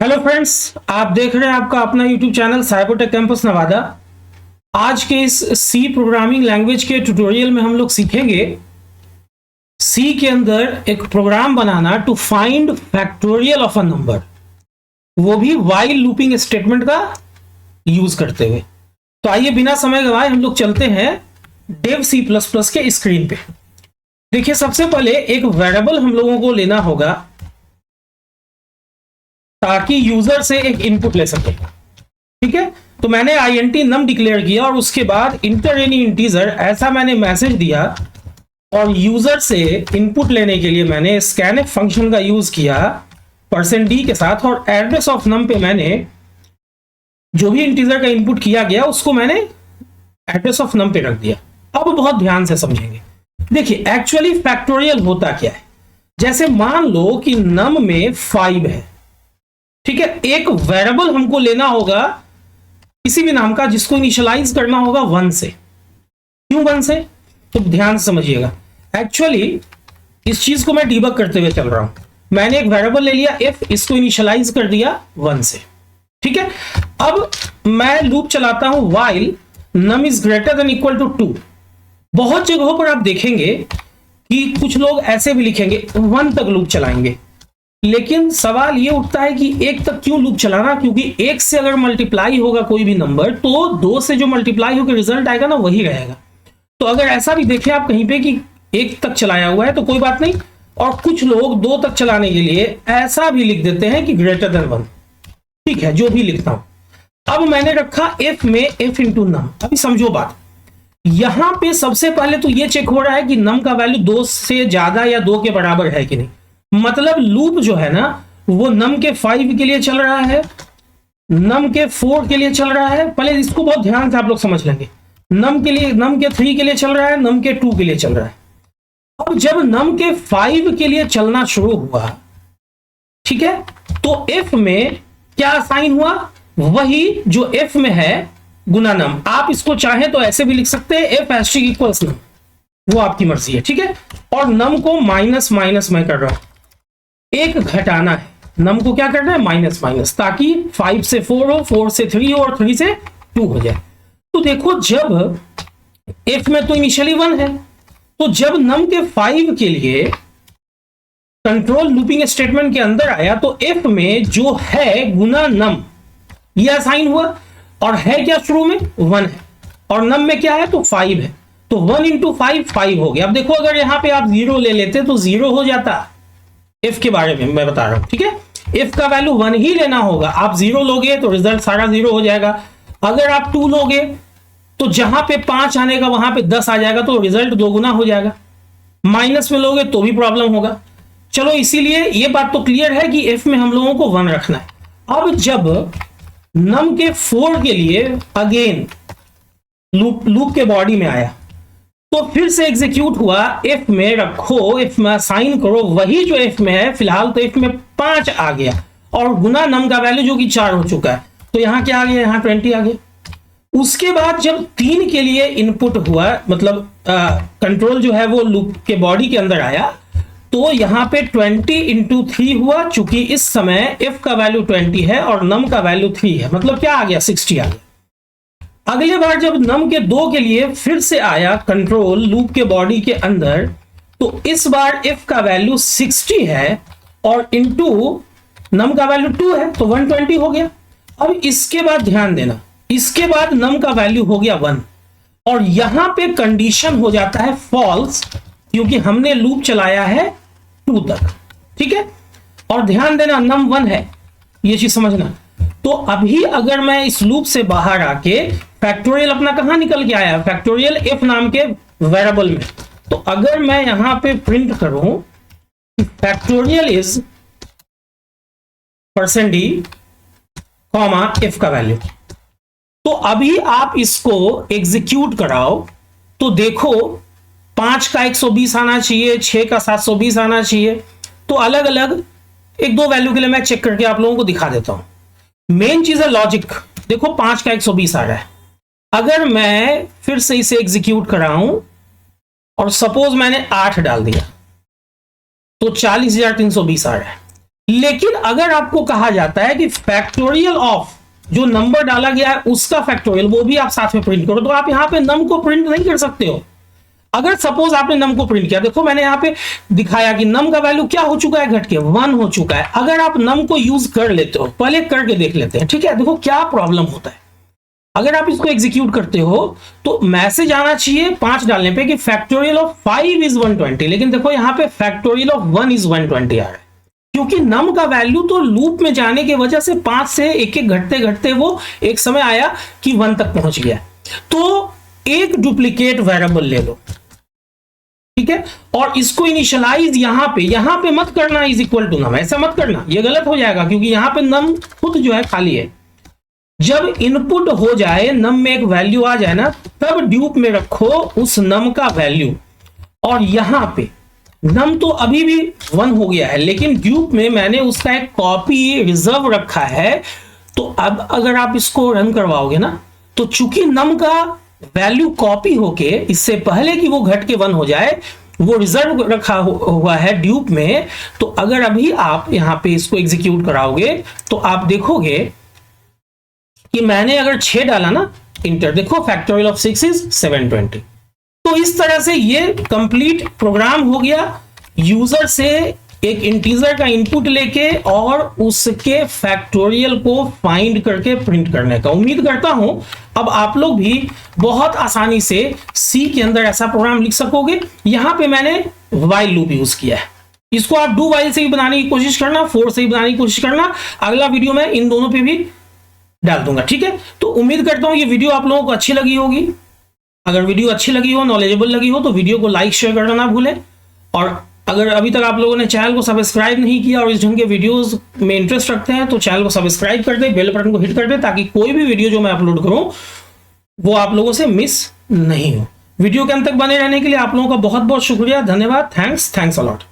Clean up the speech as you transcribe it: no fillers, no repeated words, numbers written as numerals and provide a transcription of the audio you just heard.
Hello friends, आप देख रहे हैं आपका अपना YouTube channel Cybertech Campus Nawada. आज के इस सी प्रोग्रामिंग लैंग्वेज के ट्यूटोरियल में हम लोग सीखेंगे सी के अंदर एक प्रोग्राम बनाना to find factorial of a number, वो भी व्हाइल लूपिंग स्टेटमेंट का यूज करते हुए। तो आइए बिना समय गवाए हम लोग चलते हैं डेव सी प्लस प्लस के स्क्रीन पे। देखिए, सबसे पहले एक वेरिएबल हम लोगों को लेना होगा ताकि यूजर से एक इनपुट ले सके। ठीक है, तो मैंने int num डिक्लेयर किया और उसके बाद इंटर एनी इंटीजर ऐसा मैंने मैसेज दिया और यूजर से इनपुट लेने के लिए मैंने scanf फंक्शन का यूज किया %d के साथ और एड्रेस ऑफ num पे मैंने जो भी इंटीजर का इनपुट किया गया उसको मैंने एड्रेस ऑफ num पे रख दिया। अब बहुत ध्यान से समझेंगे। देखिए, एक्चुअली फैक्टोरियल होता क्या है। जैसे मान लो कि num में 5 है, ठीक है। एक वेरिएबल हमको लेना होगा किसी भी नाम का जिसको इनिशियलाइज करना होगा 1 से। क्यों 1 से? तो ध्यान से समझिएगा। एक्चुअली इस चीज को मैं डीबग करते हुए चल रहा हूं। मैंने एक वेरिएबल ले लिया f, इसको इनिशियलाइज कर दिया 1 से। ठीक है, अब मैं लूप चलाता हूं while num is greater than equal to 2। बहुत जगहों पर आप देखेंगे कि कुछ लोग ऐसे भी लिखेंगे 1 तक लूप चलाएंगे, लेकिन सवाल ये उठता है कि 1 तक क्यों लूप चलाना? क्योंकि 1 से अगर मल्टीप्लाई होगा कोई भी नंबर तो 2 से जो मल्टीप्लाई होकर रिजल्ट आएगा ना वही रहेगा। तो अगर ऐसा भी देखें आप कहीं पे कि 1 तक चलाया हुआ है तो कोई बात नहीं, और कुछ लोग 2 तक चलाने के लिए ऐसा भी लिख देते हैं कि ग्रेटर देन 1। ठीक है, जो भी लिखता हूं। अब मैंने रखा f में f इंटू नम। अभी समझो बात, यहां पे सबसे पहले तो ये चेक हो रहा है कि नम का वैल्यू 2 से ज्यादा या 2 के बराबर है कि नहीं। मतलब लूप जो है ना वो नम के 5 के लिए चल रहा है, नम के 4 के लिए चल रहा है। पहले इसको बहुत ध्यान से आप लोग समझ लेंगे। नम के 3 के लिए चल रहा है, नम के 2 के लिए चल रहा है। अब जब नम के 5 के लिए चलना शुरू हुआ, ठीक है, तो f में क्या असाइन हुआ? वही जो f में है गुना नम। आप इसको चाहें तो ऐसे भी लिख सकते हैं f हैशटैग इक्वल्स नम, वो आपकी मर्जी है। ठीक है, और नम को माइनस माइनस मैं कर रहा हूं, एक घटाना है। नम को क्या करना है? माइनस माइनस, ताकि 5 से 4 हो, 4 से 3 हो और 3 से 2 हो जाए। तो देखो, जब f में तो इनिशियली 1 है, तो जब नम के 5 के लिए कंट्रोल लूपिंग स्टेटमेंट के अंदर आया तो f में जो है गुना नम ये असाइन हुआ, और है क्या शुरू में? 1 है, और नम में क्या है? तो 5 है। तो 1 इंटू 5 5 हो गया। अब देखो, अगर यहां पे आप 0 ले लेते तो 0 हो जाता। f के बारे में मैं बता रहा हूं, ठीक है। f का वैल्यू 1 ही लेना होगा। आप 0 लोगे तो रिजल्ट सारा 0 हो जाएगा। अगर आप 2 लोगे तो जहां पे 5 आने का वहां पे 10 आ जाएगा, तो रिजल्ट 2 गुना हो जाएगा। माइनस में लोगे तो भी प्रॉब्लम होगा। चलो, इसीलिए ये बात तो क्लियर है कि f में हम लोगों को 1 रखना है। अब जब नम के 4 के लिए अगेन लूप के बॉडी में आया तो फिर से एग्जीक्यूट हुआ। f में रखो, f में असाइन करो वही जो f में है। फिलहाल तो f में 5 आ गया और गुना नम का वैल्यू जो कि 4 हो चुका है, तो यहां क्या आ गया? यहां 20 आ गया। उसके बाद जब 3 के लिए इनपुट हुआ, मतलब कंट्रोल जो है वो लूप के बॉडी के अंदर आया, तो यहां पे 20 इंटू 3 हुआ। चूंकि इस समय f का वैल्यू 20 है और नम का वैल्यू 3 है, मतलब क्या आ गया? 60 आ गया। अगले बार जब नम के 2 के लिए फिर से आया कंट्रोल लूप के बॉडी के अंदर, तो इस बार f का वैल्यू 60 है और इंटू नम का वैल्यू 2 है, तो 120 हो गया। अब इसके बाद ध्यान देना, इसके बाद नम का वैल्यू हो गया 1 और यहां पे कंडीशन हो जाता है फॉल्स, क्योंकि हमने लूप चलाया है 2 तक। ठीक है, और ध्यान देना नम 1 है, ये चीज समझना। तो अभी अगर मैं इस लूप से बाहर आके फैक्टोरियल अपना कहां निकल के आया? फैक्टोरियल f नाम के वेरिएबल में। तो अगर मैं यहां पे प्रिंट करूं factorial is %d comma f का वैल्यू, तो अभी आप इसको एग्जीक्यूट कराओ तो देखो 5 का 120 आना चाहिए, 6 का 720 आना चाहिए। तो अलग अलग 1-2 वैल्यू के लिए मैं चेक करके आप लोगों को दिखा देता हूं। मेन चीज है लॉजिक। देखो 5 का 120 आ रहा है। अगर मैं फिर से इसे एग्जीक्यूट कराऊं और सपोज मैंने 8 डाल दिया तो 40,320 आ रहा है। लेकिन अगर आपको कहा जाता है कि फैक्टोरियल ऑफ जो नंबर डाला गया है उसका फैक्टोरियल वो भी आप साथ में प्रिंट करो, तो आप यहां पे नम को प्रिंट नहीं कर सकते हो। अगर सपोज आपने नम को प्रिंट किया, देखो मैंने यहां पे दिखाया कि नम का वैल्यू क्या हो चुका है, घट के 1 हो चुका है। अगर आप नम को यूज कर लेते हो, पहले करके देख लेते हैं, ठीक है। देखो क्या प्रॉब्लम होता है, अगर आप इसको एग्जीक्यूट करते हो तो मैसेज आना चाहिए 5 डालने पे कि फैक्टोरियल ऑफ 5 इज 120, लेकिन देखो यहां पे फैक्टोरियल ऑफ 1 इज 120 आ रहा है, क्योंकि नम का वैल्यू तो लूप में जाने की वजह से 5 से एक एक घटते घटते वो एक समय आया कि 1 तक पहुंच गया। तो एक डुप्लीकेट वेरिएबल ले लो, ठीक है, और इसको इनिशियलाइज यहां पे मत करना इज इक्वल टू नम, ऐसा मत करना, ये गलत हो जाएगा, क्योंकि यहां पे नम खुद जो है खाली है। जब इनपुट हो जाए, नम में एक वैल्यू आ जाए ना, तब ड्यूप में रखो उस नम का वैल्यू, और यहां पे नम तो अभी भी 1 हो गया है, लेकिन ड्यूप में मैंने उसका एक कॉपी रिजर्व रखा है। तो अब अगर आप इसको रन करवाओगे ना, तो चूंकि नम का वैल्यू कॉपी होके इससे पहले कि वो घट के 1 हो जाए, वो रिजर्व रखा हुआ है ड्यूप में। तो अगर अभी आप यहां पे इसको एग्जीक्यूट कराओगे तो आप देखोगे कि मैंने अगर 6 डाला ना, इंटर, देखो फैक्टोरियल ऑफ 6 इज 720। तो इस तरह से ये कंप्लीट प्रोग्राम हो गया, यूजर से एक इंटीजर का इनपुट लेके और उसके फैक्टोरियल को फाइंड करके प्रिंट करने का। उम्मीद करता हूं अब आप लोग भी बहुत आसानी से सी के अंदर ऐसा प्रोग्राम लिख सकोगे। यहां पे मैंने व्हाइल लूप यूज किया है, इसको आप डू व्हाइल से भी बनाने की कोशिश करना, फोर से भी बनाने की कोशिश करना। अगला वीडियो में इन दोनों पे भी डाल दूंगा, ठीक है। तो उम्मीद करता हूं ये वीडियो आप लोगों को अच्छी लगी होगी। अगर वीडियो अच्छी लगी हो, नॉलेजेबल लगी हो, तो वीडियो को लाइक शेयर करना ना भूलें। और अगर अभी तक आप लोगों ने चैनल को सब्सक्राइब नहीं किया और इस ढंग के वीडियोस में इंटरेस्ट रखते हैं, तो चैनल को सब्सक्राइब कर दें, बेल बटन को हिट कर दें, ताकि कोई भी वीडियो जो मैं अपलोड करूं वो आप लोगों से मिस नहीं हो। वीडियो के अंत तक बने रहने के लिए आप लोगों का बहुत बहुत शुक्रिया, धन्यवाद, थैंक्स अलॉट।